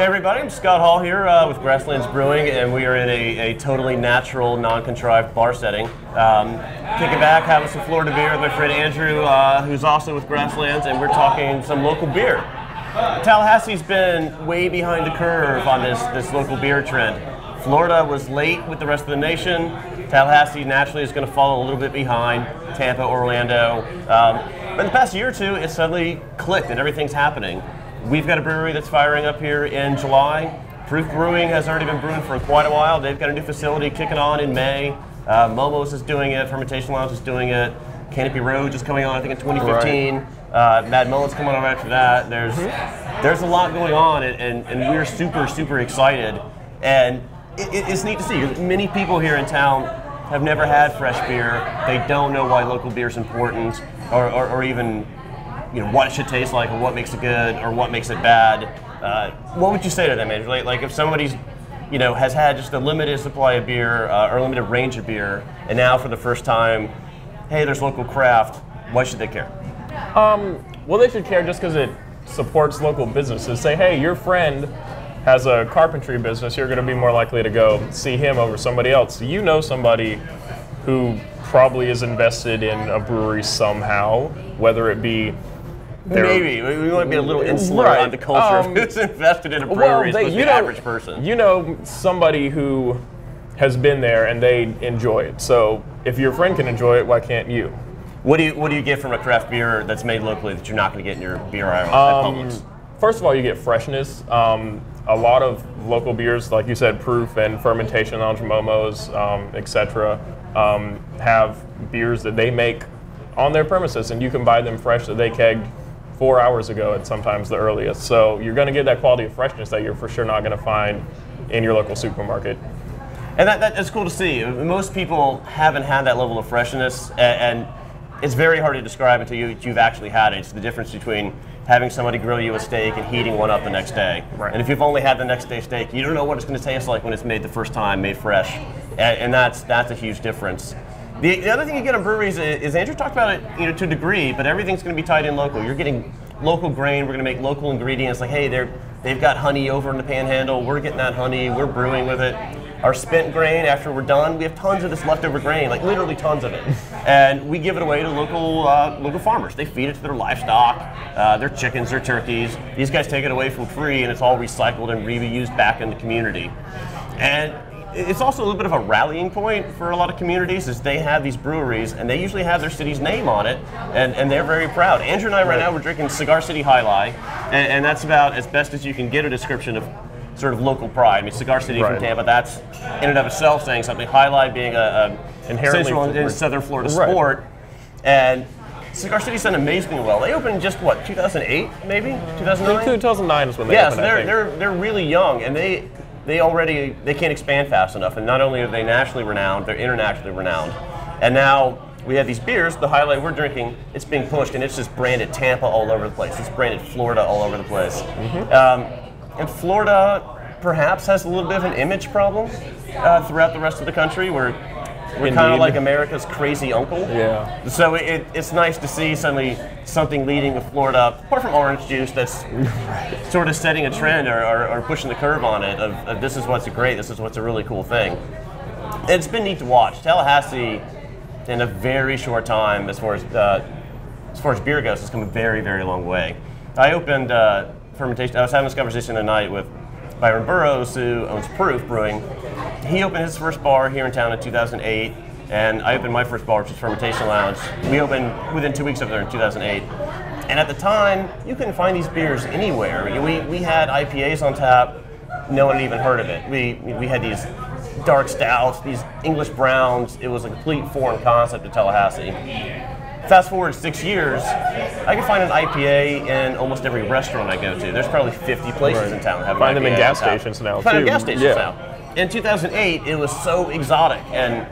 Hey everybody, I'm Scott Hall here with Grasslands Brewing, and we are in a totally natural, non-contrived bar setting. Kicking back, having some Florida beer with my friend Andrew, who's also with Grasslands, and we're talking some local beer. Tallahassee's been way behind the curve on this local beer trend. Florida was late with the rest of the nation. Tallahassee naturally is going to follow a little bit behind, Tampa, Orlando. But in the past year or two, it suddenly clicked and everything's happening. We've got a brewery that's firing up here in July. Proof Brewing has already been brewing for quite a while. They've got a new facility kicking on in May. Momo's is doing it, Fermentation Lounge is doing it. Canopy Road is coming on, I think, in 2015. Right. Mad Mullet's coming on after that. There's a lot going on, and we're super excited. And it's neat to see. Many people here in town have never had fresh beer. They don't know why local beer is important, or even what it should taste like, or what makes it good, or what makes it bad. What would you say to them, Andrew? Like if somebody's has had just a limited supply of beer or a limited range of beer, and now for the first time, hey, there's local craft. Why should they care? Well, they should care just because it supports local businesses. Say, hey, your friend has a carpentry business. You're going to be more likely to go see him over somebody else. You know somebody who probably is invested in a brewery somehow, whether it be maybe we might be a little insular on the culture of who's invested in a brewery versus the average person. You know somebody who has been there and they enjoy it. So if your friend can enjoy it, why can't you? What do you get from a craft beer that's made locally that you're not going to get in your beer aisle at Publix? First of all, you get freshness. A lot of local beers, like you said, Proof and Fermentation Lounge, Momo's, etc., have beers that they make on their premises, and you can buy them fresh that they kegged 4 hours ago at sometimes the earliest. So you're going to get that quality of freshness that you're for sure not going to find in your local supermarket. And that's cool to see. Most people haven't had that level of freshness, and it's very hard to describe until you've actually had it. It's the difference between having somebody grill you a steak and heating one up the next day. Right. And if you've only had the next day steak, you don't know what it's going to taste like when it's made the first time, made fresh. And that's a huge difference. The other thing you get in breweries is Andrew talked about it, to a degree, but everything's going to be tied in local. You're getting local grain. We're going to make local ingredients. Like, hey, they've got honey over in the Panhandle. We're getting that honey. We're brewing with it. Our spent grain, after we're done, we have tons of this leftover grain, like literally tons of it, and we give it away to local farmers. They feed it to their livestock, their chickens, their turkeys. These guys take it away for free, and it's all recycled and reused back in the community. And it's also a little bit of a rallying point for a lot of communities, is they have these breweries, and they usually have their city's name on it, and they're very proud. Andrew and I right now, we're drinking Cigar City High Life, and that's about as best as you can get a description of sort of local pride. I mean, Cigar City from Tampa, that's in and of itself saying something. High Life being a central and southern Florida sport, and Cigar City's done amazingly well. They opened just 2008 maybe, 2009. 2009 is when they opened. Yeah, so they're really young, and they can't expand fast enough. And not only are they nationally renowned, they're internationally renowned. And now we have these beers. The High Life we're drinking, it's being pushed, and it's just branded Tampa all over the place. It's branded Florida all over the place. And Florida perhaps has a little bit of an image problem throughout the rest of the country. We're kind of like America's crazy uncle. Yeah. So it's nice to see suddenly something leading with Florida, apart from orange juice, that's sort of setting a trend or pushing the curve on it of this is what's great, this is what's a really cool thing. And it's been neat to watch. Tallahassee, in a very short time, as far as beer goes, has come a very, very long way. I opened fermentation. I was having this conversation tonight with Byron Burrows, who owns Proof Brewing. He opened his first bar here in town in 2008, and I opened my first bar, which is Fermentation Lounge. We opened within 2 weeks of there in 2008. And at the time, you couldn't find these beers anywhere. We had IPAs on tap. No one had even heard of it. We had these dark stouts, these English browns. It was a complete foreign concept to Tallahassee. Fast forward 6 years, I can find an IPA in almost every restaurant I go to. There's probably 50 places in town that have an IPA. Find them in gas stations now, too. Find them in gas stations now. In 2008, it was so exotic, and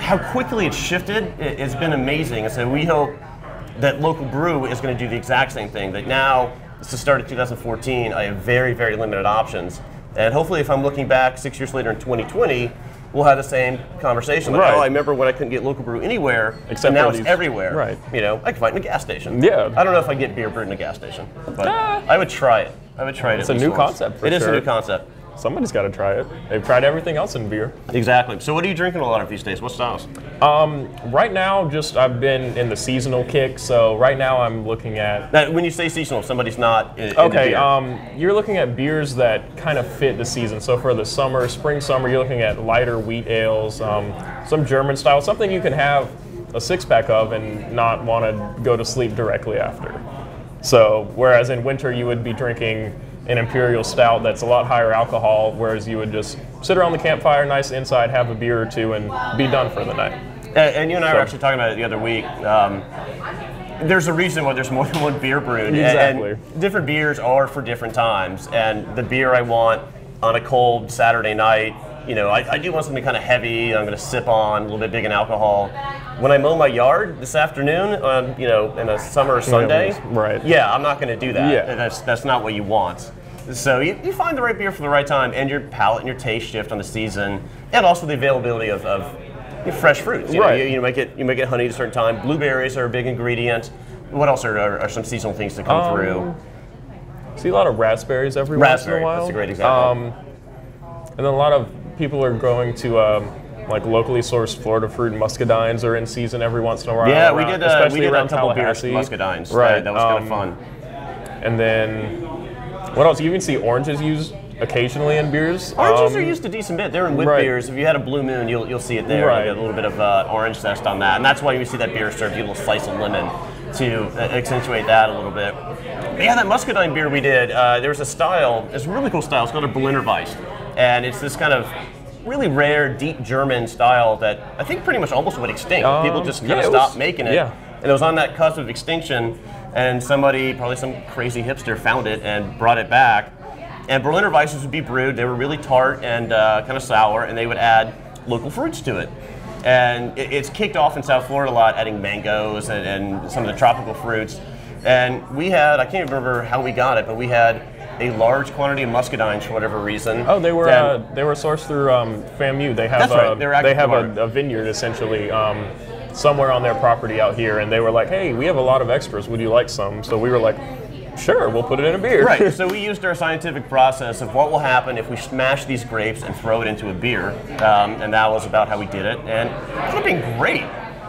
how quickly it shifted, it's been amazing. And so we hope that local brew is going to do the exact same thing, that now, it's the start of 2014, I have very, very limited options. And hopefully if I'm looking back 6 years later in 2020, we'll have the same conversation. Like, Right. oh, I remember when I couldn't get local brew anywhere, Except and now for it's these- everywhere. right. You know, I can find it in a gas station. Yeah. I don't know if I get beer brewed in a gas station, but I would try it. I would try it. It's a new concept for It is a sure. new concept. Somebody's got to try it. They've tried everything else in beer. Exactly. So what are you drinking a lot of these days? What styles? Right now, I've been in the seasonal kick. So right now, I'm looking at. Now, when you say seasonal, if somebody's not in Okay, beer. you're looking at beers that kind of fit the season. So for the summer, spring, summer, you're looking at lighter wheat ales, some German style, something you can have a 6-pack of and not want to go to sleep directly after. So whereas in winter you would be drinking an imperial stout that's a lot higher alcohol, whereas you would just sit around the campfire, nice inside, have a beer or two, and be done for the night. And you and I were actually talking about it the other week. There's a reason why there's more than one beer brewed. Exactly. And different beers are for different times. And the beer I want on a cold Saturday night, you know, I do want something kind of heavy. I'm going to sip on, a little bit big in alcohol. When I mow my yard this afternoon, you know, in a summer Sunday, right? Yeah, I'm not going to do that. Yeah. That's not what you want. So you find the right beer for the right time, and your palate and your taste shift on the season, and also the availability of fresh fruits. You know, Right. you make it honey at a certain time. Blueberries are a big ingredient. What else are some seasonal things to come through? See a lot of raspberries every once in a while. That's a great example. And then a lot of people are going to like locally sourced Florida fruit and muscadines are in season every once in a while. Yeah, around, we did especially a around couple beers Tallahassee. muscadines. Right, That was kind of fun. And then what else? You even see oranges used occasionally in beers. Oranges are used a decent bit. They're in whip right. beers. If you had a Blue Moon, you'll see it there. Right. You get a little bit of orange zest on that, and that's why you see that beer served. You get a little slice of lemon to accentuate that a little bit. But yeah, that muscadine beer we did. There was a style. It's a really cool style. It's called a Berliner Weiss, and it's this kind of really rare, deep German style that I think pretty much almost went extinct. People just kind of stopped making it, yeah. and it was on that cusp of extinction. And somebody, probably some crazy hipster, found it and brought it back. And Berliner Weisses would be brewed. They were really tart and kind of sour, and they would add local fruits to it. And it's kicked off in South Florida a lot, adding mangoes and some of the tropical fruits. And we had, I can't remember how we got it, but we had a large quantity of muscadines for whatever reason. Oh, they were sourced through FAMU. They have That's right. they have a vineyard essentially somewhere on their property out here, and they were like, "Hey, we have a lot of extras. Would you like some?" So we were like, "Sure, we'll put it in a beer." Right. So we used our scientific process of what will happen if we smash these grapes and throw it into a beer, and that was about how we did it, and it would have been great.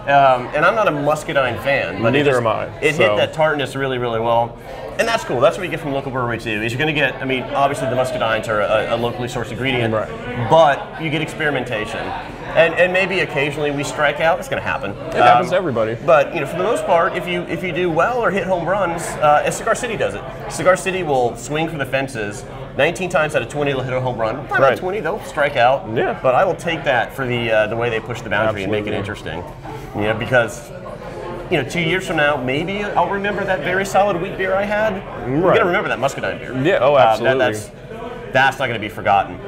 And I'm not a muscadine fan, but neither am I. It hit that tartness really, really well. And that's cool. That's what you get from local brewery too. Is you're going to get, I mean, obviously the muscadines are a locally sourced ingredient, right. but you get experimentation. And maybe occasionally we strike out. It's going to happen. It happens to everybody. But you know, for the most part, if you do well or hit home runs, as Cigar City does it. Cigar City will swing for the fences. 19 times out of 20 they'll hit a home run. Probably Right. 20 they'll strike out. Yeah. But I will take that for the way they push the boundary and make it Absolutely. interesting. You know, because 2 years from now, maybe I'll remember that very solid wheat beer I had. I'm Right. gonna remember that muscadine beer. Yeah. Oh, absolutely. That's not gonna be forgotten.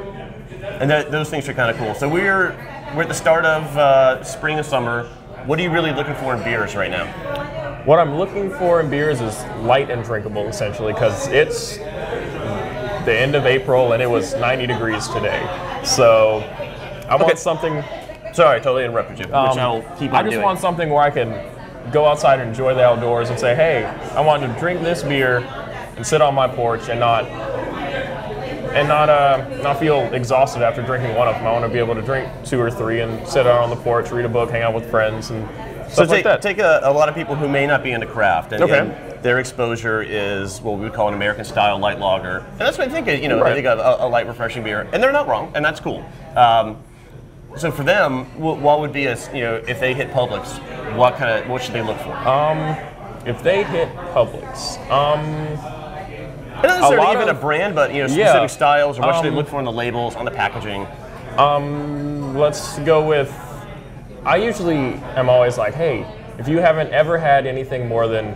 And those things are kind of cool. So we're at the start of spring and summer. What are you really looking for in beers right now? What I'm looking for in beers is light and drinkable, essentially, because it's the end of April and it was 90 degrees today. So I want something. Sorry, I totally interrupted you. Which I'll keep on I just doing. want something where I can go outside and enjoy the outdoors and say, hey, I want to drink this beer and sit on my porch and not feel exhausted after drinking one of them. I want to be able to drink 2 or 3 and sit out on the porch, read a book, hang out with friends, and stuff like that. Take a lot of people who may not be into craft, and, Okay. and their exposure is what we would call an American style light lager, and that's what I think. They Right. think of a light, refreshing beer, and they're not wrong, and that's cool. So for them, what would be if they hit Publix, what should they look for? If they hit Publix, Not necessarily lot even of- a brand, but specific styles, or what should they look for on the labels, on the packaging? let's go with, I usually am always like, hey, if you haven't ever had anything more than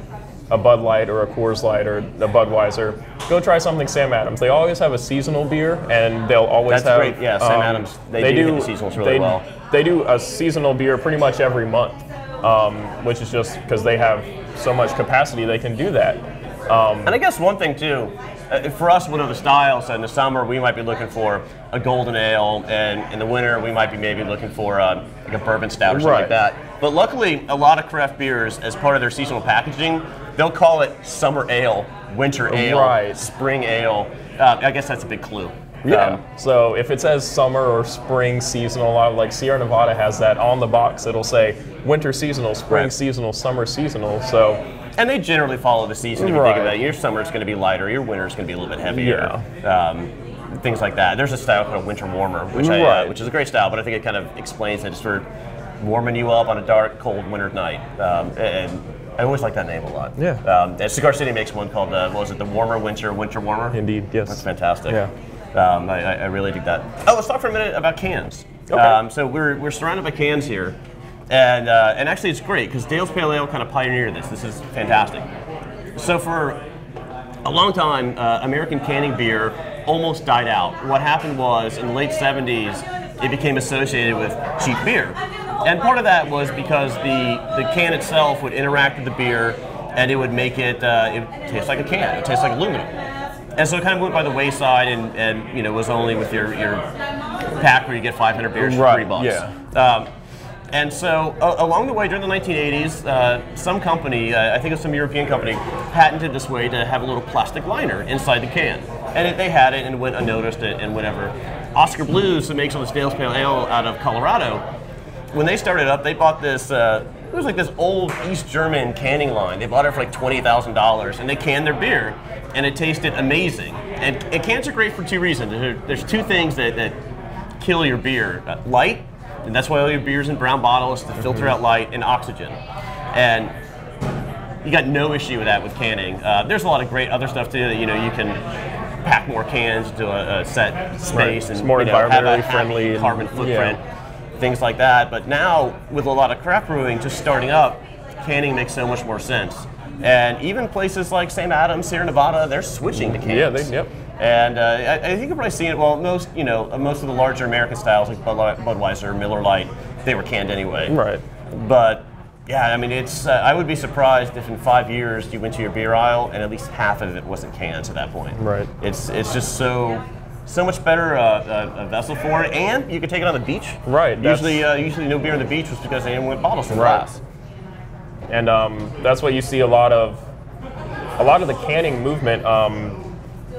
a Bud Light or a Coors Light or a Budweiser, go try something Sam Adams. They always have a seasonal beer, and they'll always That's have... great. Yeah, Sam Adams. They do hit the seasonals really well. They do a seasonal beer pretty much every month, which is just because they have so much capacity they can do that. And I guess one thing too, for us, one of the styles, in the summer we might be looking for a golden ale, and in the winter we might be maybe looking for like a bourbon stout or something like that. But luckily, a lot of craft beers, as part of their seasonal packaging, they'll call it summer ale, winter ale, spring ale. I guess that's a big clue. Yeah. So if it says summer or spring seasonal, like Sierra Nevada has that on the box. It'll say winter seasonal, spring seasonal, summer seasonal. So. And they generally follow the season. If you think about it, your summer is going to be lighter, your winter is going to be a little bit heavier. Things like that. There's a style called winter warmer, which is a great style, but I think it kind of explains it. It's for warming you up on a dark, cold winter night. And I always like that name a lot. Yeah. Cigar City makes one called, what was it, the Warmer Winter Warmer? Indeed, yes. That's fantastic. Yeah. I really dig that. Oh, let's talk for a minute about cans. Okay. So we're surrounded by cans here, and actually it's great because Dale's Pale Ale kind of pioneered this. This is fantastic. So for a long time, American canning beer almost died out. What happened was in the late 70s, it became associated with cheap beer, and part of that was because the can itself would interact with the beer, and it would make it taste like a can. It tastes like aluminum. And so it kind of went by the wayside, and you know, was only with your pack where you get 500 beers for $3. Yeah. And so along the way, during the 1980s, some company, I think it was some European company, patented this way to have a little plastic liner inside the can. And they had it and went unnoticed and whatever. Oscar Blues, who makes all this Dale's Pale Ale out of Colorado, when they started up, they bought this, it was like this old East German canning line. They bought it for like $20,000, and they canned their beer, and it tasted amazing. And cans are great for two reasons. There's two things that kill your beer. Light, and that's why all your beer's in brown bottles, to filter out light, and oxygen. And you got no issue with that with canning. There's a lot of great other stuff too, that you can pack more cans into a set space, and it's more environmentally friendly, carbon footprint. Things like that. But now, with a lot of craft brewing just starting up, canning makes so much more sense. And even places like St. Adams, Sierra Nevada, they're switching to cans. Yeah, And I think you're probably seeing it. Well, most of the larger American styles like Budweiser, Miller Lite, they were canned anyway. Right. But yeah, I mean, it's. I would be surprised if in 5 years you went to your beer aisle and at least half of it wasn't cans at that point. Right. It's just so much better a vessel for it, and you can take it on the beach. Right. Usually no beer on the beach was because they didn't want bottles and glass. And that's what you see a lot of the canning movement.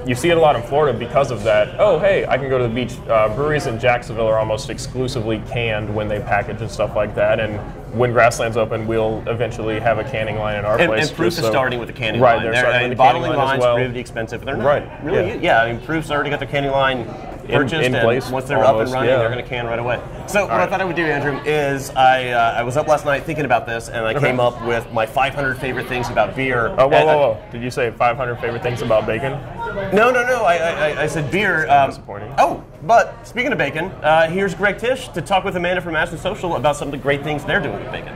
You see it a lot in Florida because of that. Oh, hey, I can go to the beach. Breweries in Jacksonville are almost exclusively canned when they package and stuff like that. And when Grasslands open, we'll eventually have a canning line in our place. And Proof is starting with a canning line. They're bottling lines are really expensive, but they're not really. Yeah, I mean, Proof's already got their canning line purchased, in place. Once they're up and running, they're going to can right away. So what I thought I would do, Andrew, is I was up last night thinking about this, and I came up with my 500 favorite things about beer. Oh, whoa. Did you say 500 favorite things about bacon? No. I said beer. Disappointing. Oh, but speaking of bacon, here's Greg Tish to talk with Amanda from Madison Social about some of the great things they're doing with bacon.